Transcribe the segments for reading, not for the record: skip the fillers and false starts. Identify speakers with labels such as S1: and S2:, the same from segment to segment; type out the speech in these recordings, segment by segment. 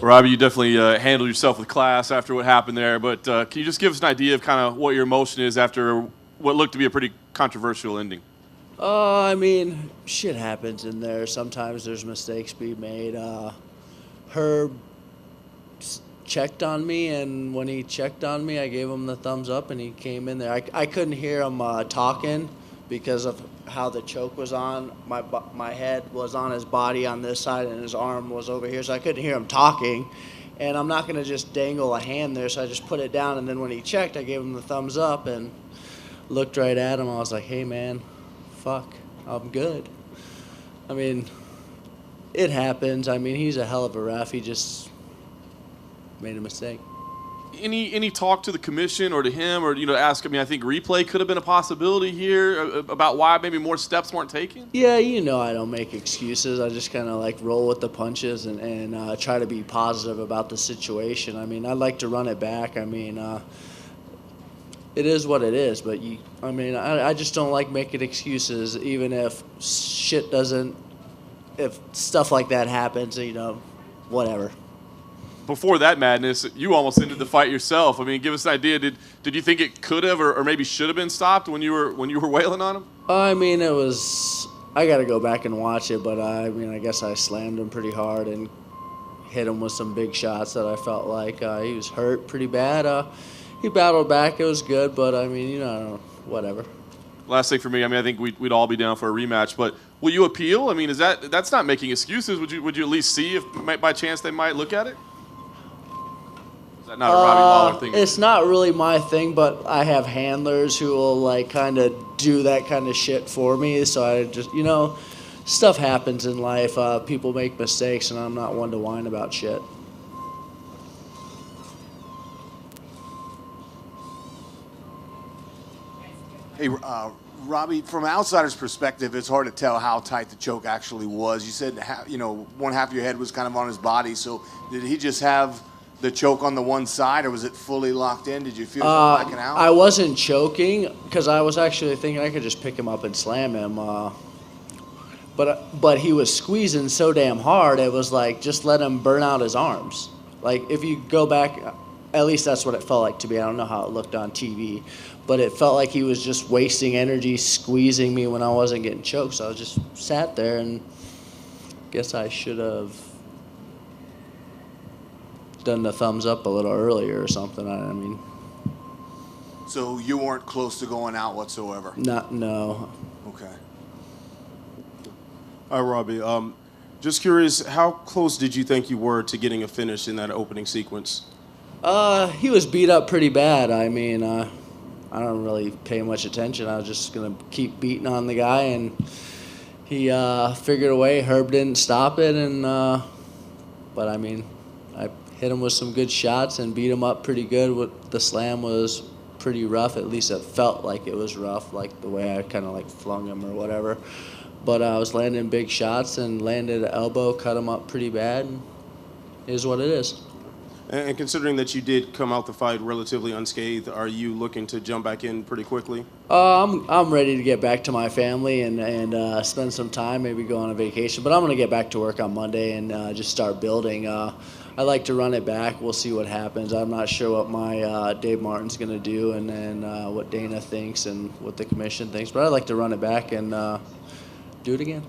S1: Robbie, you definitely handled yourself with class after what happened there, but can you just give us an idea of kind of what your emotion is after what looked to be a pretty controversial ending?
S2: I mean, shit happens in there. Sometimes there's mistakes being made. Herb checked on me, and when he checked on me, I gave him the thumbs up, and he came in there. I couldn't hear him talking because of how the choke was on. My head was on his body on this side, and his arm was over here, so I couldn't hear him talking. And I'm not going to just dangle a hand there, so I just put it down, and then when he checked, I gave him the thumbs up and looked right at him. I was like, hey, man, fuck, I'm good. I mean, it happens. I mean, he's a hell of a ref. He just made a mistake.
S1: Any talk to the commission or to him or, ask, I think replay could have been a possibility here about why maybe more steps weren't taken?
S2: Yeah, I don't make excuses. I just kind of like roll with the punches and try to be positive about the situation. I mean, I'd like to run it back. I mean, it is what it is, but I just don't like making excuses, even if if stuff like that happens, whatever.
S1: Before that madness, you almost ended the fight yourself. I mean, give us an idea. Did you think it could have or maybe should have been stopped when you were wailing on him?
S2: I mean, it was. I got to go back and watch it, but I guess I slammed him pretty hard and hit him with some big shots that I felt like he was hurt pretty bad. He battled back. It was good, but whatever.
S1: Last thing for me, I think we'd all be down for a rematch, but will you appeal? I mean, that's not making excuses. Would you at least see if by chance they might look at it? Is that not a Robbie Lawler thing?
S2: It's not really my thing, but I have handlers who will kind of do that kind of shit for me. So I just, stuff happens in life. People make mistakes, and I'm not one to whine about shit.
S3: Hey, Robbie, from an outsider's perspective, it's hard to tell how tight the choke actually was. You said, one half of your head was kind of on his body. So did he just have the choke on the one side, or was it fully locked in? Did you feel it blacking out?
S2: I wasn't choking because I was actually thinking I could just pick him up and slam him. But he was squeezing so damn hard, it was like just let him burn out his arms. Like if you go back, at least that's what it felt like to me. I don't know how it looked on TV, but it felt like he was just wasting energy squeezing me when I wasn't getting choked. So I just sat there, and guess I should have done the thumbs up a little earlier or something. I mean.
S3: So you weren't close to going out whatsoever?
S2: No.
S3: Okay.
S4: Hi, Robbie. Just curious, how close did you think you were to getting a finish in that opening sequence?
S2: He was beat up pretty bad. I mean, I don't really pay much attention. I was just going to keep beating on the guy, and he figured a way. Herb didn't stop it, but I mean, I hit him with some good shots and beat him up pretty good. The slam was pretty rough. At least it felt like it was rough, like the way I kind of like flung him or whatever. But I was landing big shots and landed an elbow, cut him up pretty bad. And it is what it is.
S4: And considering that you did come out the fight relatively unscathed, are you looking to jump back in pretty quickly?
S2: I'm ready to get back to my family and spend some time, maybe go on a vacation. But I'm going to get back to work on Monday and just start building. I like to run it back. We'll see what happens. I'm not sure what my Dave Martin's going to do and then what Dana thinks and what the commission thinks. But I'd like to run it back and do it again.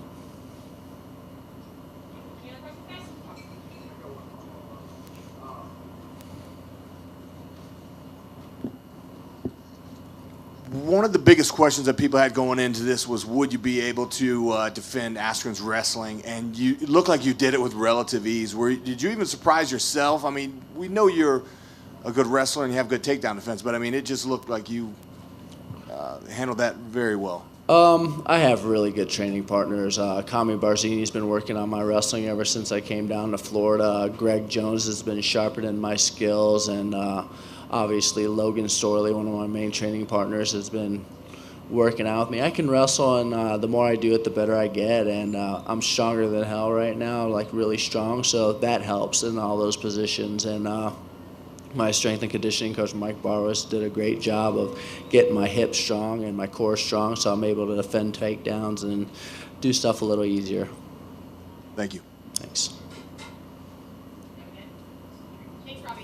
S3: One of the biggest questions that people had going into this was, would you be able to defend Askren's wrestling? And it looked like you did it with relative ease. Did you even surprise yourself? I mean, we know you're a good wrestler and you have good takedown defense, but I mean, it just looked like you handled that very well.
S2: I have really good training partners. Kami Barzini's been working on my wrestling ever since I came down to Florida. Greg Jones has been sharpening my skills, and obviously Logan Storley, one of my main training partners, has been working out with me. I can wrestle, and the more I do it, the better I get, and I'm stronger than hell right now, like really strong, so that helps in all those positions. And my strength and conditioning coach, Mike Barros, did a great job of getting my hips strong and my core strong, so I'm able to defend takedowns and do stuff a little easier.
S3: Thank you.
S2: Thanks.
S5: Thanks, Robbie.